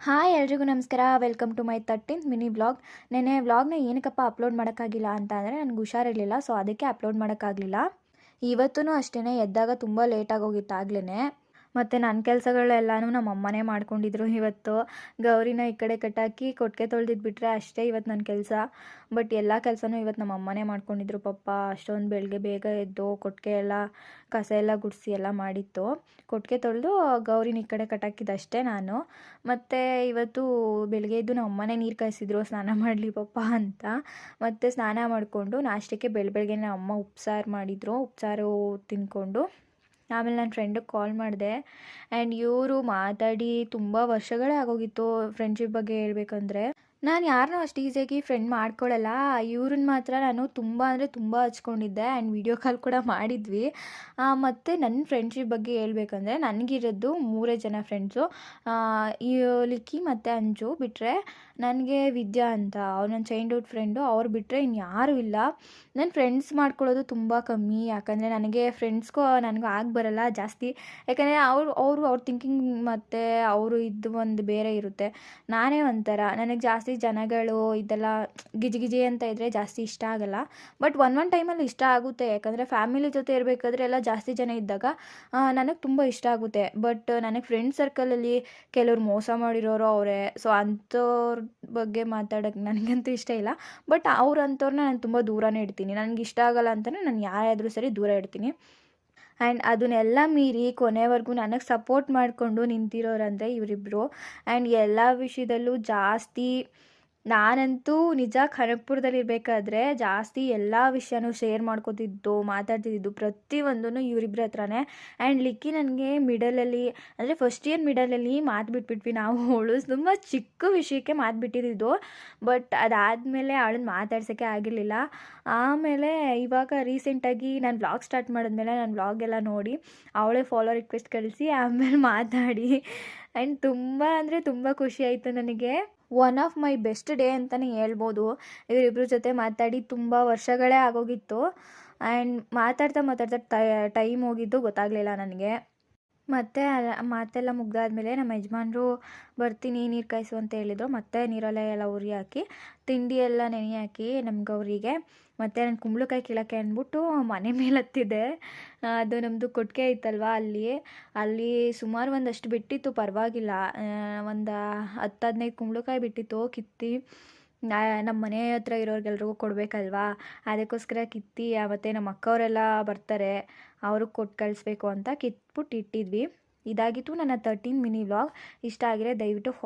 Hi ಎಲ್ರಿಗೂ ನಮಸ್ಕಾರ. Welcome to my 13th mini vlog. ನೆನ್ನೆ ವ್ಲಾಗ್ನ ಏನಕ್ಕಪ್ಪ ಅಪ್ಲೋಡ್ ಮಾಡೋಕ್ಕಾಗಿಲ್ಲ ಅಂತ ಅಂದರೆ ನನಗೆ ಹುಷಾರಿರಲಿಲ್ಲ, ಸೊ ಅದಕ್ಕೆ ಅಪ್ಲೋಡ್ ಮಾಡೋಕ್ಕಾಗಲಿಲ್ಲ. ಇವತ್ತೂ ಅಷ್ಟೇ ಎದ್ದಾಗ ತುಂಬ ಲೇಟಾಗೋಗಿತ್ತು ಆಗ್ಲೇ. ಮತ್ತು ನನ್ನ ಕೆಲಸಗಳೆಲ್ಲನೂ ನಮ್ಮ ಅಮ್ಮನೇ ಮಾಡ್ಕೊಂಡಿದ್ರು ಇವತ್ತು. ಗೌರಿನ ಈ ಕಡೆ ಕಟ್ಟಾಕಿ ಕೊಟ್ಟಿಗೆ ತೊಳೆದಿದ್ಬಿಟ್ರೆ ಅಷ್ಟೇ ಇವತ್ತು ನನ್ನ ಕೆಲಸ. ಬಟ್ ಎಲ್ಲ ಕೆಲಸನೂ ಇವತ್ತು ನಮ್ಮ ಅಮ್ಮನೇ ಮಾಡ್ಕೊಂಡಿದ್ರು ಪಾಪ. ಅಷ್ಟೊಂದು ಬೆಳಗ್ಗೆ ಬೇಗ ಎದ್ದು ಕೊಟ್ಟಿಗೆ ಎಲ್ಲ ಕಸ ಎಲ್ಲ ಗುಡಿಸಿ ಎಲ್ಲ ಮಾಡಿತ್ತು. ಕೊಟ್ಟಿಗೆ ತೊಳೆದು ಗೌರಿನ ಈ ಕಡೆ ಕಟ್ಟಾಕಿದ್ದಷ್ಟೇ ನಾನು. ಮತ್ತು ಇವತ್ತು ಬೆಳಗ್ಗೆ ಎದ್ದು ನಮ್ಮ ಅಮ್ಮನೇ ನೀರು ಕಾಯಿಸಿದ್ರು ಸ್ನಾನ ಮಾಡಲಿ ಪಾಪ ಅಂತ. ಮತ್ತು ಸ್ನಾನ ಮಾಡಿಕೊಂಡು ನಾಷ್ಟಕ್ಕೆ ಬೆಳಗ್ಗೆ ನಮ್ಮ ಅಮ್ಮ ಉಪ್ಸಾರು ಮಾಡಿದರು. ಉಪ್ಸಾರು ತಿಂದ್ಕೊಂಡು ಆಮೇಲೆ ನನ್ನ ಫ್ರೆಂಡಿಗೆ ಕಾಲ್ ಮಾಡಿದೆ. ಆ್ಯಂಡ್ ಇವರು ಮಾತಾಡಿ ತುಂಬ ವರ್ಷಗಳೇ ಆಗೋಗಿತ್ತು. ಫ್ರೆಂಡ್ಶಿಪ್ ಬಗ್ಗೆ ಹೇಳ್ಬೇಕಂದ್ರೆ ನಾನು ಯಾರನ್ನೂ ಅಷ್ಟು ಈಸಿಯಾಗಿ ಫ್ರೆಂಡ್ ಮಾಡ್ಕೊಳ್ಳಲ್ಲ. ಇವ್ರನ್ನ ಮಾತ್ರ ನಾನು ತುಂಬ ಅಂದರೆ ತುಂಬ ಹಚ್ಕೊಂಡಿದ್ದೆ. ಆ್ಯಂಡ್ ವಿಡಿಯೋ ಕಾಲ್ ಕೂಡ ಮಾಡಿದ್ವಿ. ಮತ್ತು ನನ್ನ ಫ್ರೆಂಡ್ಶಿಪ್ ಬಗ್ಗೆ ಹೇಳ್ಬೇಕಂದ್ರೆ ನನಗಿರೋದು 3 ಜನ ಫ್ರೆಂಡ್ಸು. ಈ ಲಿಕ್ಕಿ ಮತ್ತು ಅಂಜು ಬಿಟ್ಟರೆ ನನಗೆ ವಿದ್ಯಾ ಅಂತ ಅವ್ರು ನನ್ನ ಚೈಲ್ಡ್ಹುಡ್ ಫ್ರೆಂಡು. ಅವ್ರು ಬಿಟ್ಟರೆ ಇನ್ಯಾರೂ ಇಲ್ಲ. ನನ್ನ ಫ್ರೆಂಡ್ಸ್ ಮಾಡ್ಕೊಳ್ಳೋದು ತುಂಬ ಕಮ್ಮಿ. ಯಾಕಂದರೆ ನನಗೆ ಫ್ರೆಂಡ್ಸ್ಗೂ ನನಗೂ ಆಗಿ ಬರಲ್ಲ ಜಾಸ್ತಿ. ಯಾಕಂದರೆ ಅವ್ರ ಥಿಂಕಿಂಗ್ ಮತ್ತು ಅವರು ಇದು ಒಂದು ಬೇರೆ ಇರುತ್ತೆ. ನಾನೇ ಒಂಥರ ನನಗೆ ಜಾಸ್ತಿ ಜನಗಳು ಇದೆಲ್ಲ ಗಿಜಿ ಅಂತ ಇದ್ದರೆ ಜಾಸ್ತಿ ಇಷ್ಟ ಆಗಲ್ಲ. ಬಟ್ ಒಂದು ಟೈಮಲ್ಲಿ ಇಷ್ಟ ಆಗುತ್ತೆ. ಯಾಕಂದರೆ ಫ್ಯಾಮಿಲಿ ಜೊತೆ ಇರಬೇಕಾದ್ರೆ ಎಲ್ಲ ಜಾಸ್ತಿ ಜನ ಇದ್ದಾಗ ನನಗೆ ತುಂಬ ಇಷ್ಟ ಆಗುತ್ತೆ. ಬಟ್ ನನಗೆ ಫ್ರೆಂಡ್ ಸರ್ಕಲಲ್ಲಿ ಕೆಲವ್ರು ಮೋಸ ಮಾಡಿರೋರು ಅವರೇ. ಸೊ ಅಂಥವ್ರ ಬಗ್ಗೆ ಮಾತಾಡೋಕ್ಕೆ ನನಗಂತೂ ಇಷ್ಟ ಇಲ್ಲ. ಬಟ್ ಅವ್ರಂಥವ್ರನ್ನ ನಾನು ತುಂಬ ದೂರನೇ ಇಡ್ತೀನಿ. ನನಗೆ ಇಷ್ಟ ಆಗಲ್ಲ ಅಂತಲೇ ನಾನು ಯಾರೇ ಆದರೂ ಸರಿ ದೂರ ಇಡ್ತೀನಿ. ಆ್ಯಂಡ್ ಅದನ್ನೆಲ್ಲ ಮೀರಿ ಕೊನೆವರೆಗೂ ನನಗೆ ಸಪೋರ್ಟ್ ಮಾಡಿಕೊಂಡು ನಿಂತಿರೋರಂದರೆ ಇವರಿಬ್ಬರು. ಆ್ಯಂಡ್ ಎಲ್ಲ ವಿಷಯದಲ್ಲೂ ಜಾಸ್ತಿ ನಾನಂತೂ ನಿಜ ಕನಕಪುರದಲ್ಲಿರಬೇಕಾದ್ರೆ ಜಾಸ್ತಿ ಎಲ್ಲ ವಿಷಯನೂ ಶೇರ್ ಮಾಡ್ಕೋತಿದ್ದು ಮಾತಾಡ್ತಿದ್ದು ಪ್ರತಿಯೊಂದೂ ಇವರಿಬ್ಬರ ಹತ್ರನೇ. ಆ್ಯಂಡ್ ಲಿಕ್ಕಿ ನನಗೆ ಮಿಡಲಲ್ಲಿ ಅಂದರೆ ಫಸ್ಟ್ ಇಯರ್ ಮಿಡಲಲ್ಲಿ ಮಾತು ಬಿಟ್ಬಿಟ್ವಿ ನಾವು. ಅವಳು ತುಂಬ ಚಿಕ್ಕ ವಿಷಯಕ್ಕೆ ಮಾತು ಬಿಟ್ಟಿದ್ದು. ಬಟ್ ಅದಾದಮೇಲೆ ಅವಳನ್ನ ಮಾತಾಡ್ಸೋಕ್ಕೆ ಆಗಿರಲಿಲ್ಲ. ಆಮೇಲೆ ಇವಾಗ ರೀಸೆಂಟಾಗಿ ನಾನು ವ್ಲಾಗ್ ಸ್ಟಾರ್ಟ್ ಮಾಡಿದ್ಮೇಲೆ ನಾನು ವ್ಲಾಗೆಲ್ಲ ನೋಡಿ ಅವಳೇ ಫಾಲೋ ರಿಕ್ವೆಸ್ಟ್ ಕಳಿಸಿ ಆಮೇಲೆ ಮಾತಾಡಿ. ಆ್ಯಂಡ್ ತುಂಬ ಅಂದರೆ ತುಂಬ ಖುಷಿ ಆಯಿತು ನನಗೆ. One of my best day ಅಂತಲೇ ಹೇಳ್ಬೋದು. ಇವರಿಬ್ಬರ ಜೊತೆ ಮಾತಾಡಿ ತುಂಬ ವರ್ಷಗಳೇ ಆಗೋಗಿತ್ತು. ಆ್ಯಂಡ್ ಮಾತಾಡ್ತಾ ಟೈಮ್ ಹೋಗಿದ್ದು ಗೊತ್ತಾಗಲಿಲ್ಲ ನನಗೆ. ಮತ್ತು ಮಾತೆಲ್ಲ ಮುಗ್ದಾದ್ಮೇಲೆ ನಮ್ಮ ಯಜಮಾನ್ರು ಬರ್ತೀನಿ ನೀರು ಕಾಯಿಸು ಅಂತ ಹೇಳಿದರು. ಮತ್ತು ನೀರಲ್ಲೇ ಎಲ್ಲ ಉರಿ ಹಾಕಿ ತಿಂಡಿ ಎಲ್ಲ ನೆನೆ ಹಾಕಿ ನಮ್ಮ ಗೌರಿಗೆ. ಮತ್ತು ನಾನು ಕುಂಬಳಕಾಯಿ ಕೀಳೋಕ್ಕೆ ಅಂದ್ಬಿಟ್ಟು ಮನೆ ಮೇಲೆ ಹತ್ತಿದ್ದೆ. ಅದು ನಮ್ಮದು ಕೊಟ್ಟಿಗೆ ಐತಲ್ವ ಅಲ್ಲಿ ಸುಮಾರು ಒಂದಷ್ಟು ಬಿಟ್ಟಿತ್ತು, ಪರವಾಗಿಲ್ಲ. ಒಂದು 10-15 ಕುಂಬಳಕಾಯಿ ಬಿಟ್ಟಿತ್ತು. ಕಿತ್ತಿ ನಮ್ಮ ಮನೆ ಹತ್ರ ಇರೋರಿಗೆಲ್ರಿಗೂ ಕೊಡಬೇಕಲ್ವಾ, ಅದಕ್ಕೋಸ್ಕರ ಕಿತ್ತಿ ಮತ್ತು ನಮ್ಮ ಅಕ್ಕವರೆಲ್ಲ ಬರ್ತಾರೆ ಅವ್ರಿಗೆ ಕೊಟ್ಟು ಕಳಿಸ್ಬೇಕು ಅಂತ ಕಿತ್ಬಿಟ್ಟು ಇಟ್ಟಿದ್ವಿ. ಇದಾಗಿತ್ತು ನನ್ನ 13 ಮಿನಿ ವ್ಲಾಗ್. ಇಷ್ಟ ಆಗಿದ್ರೆ ದಯವಿಟ್ಟು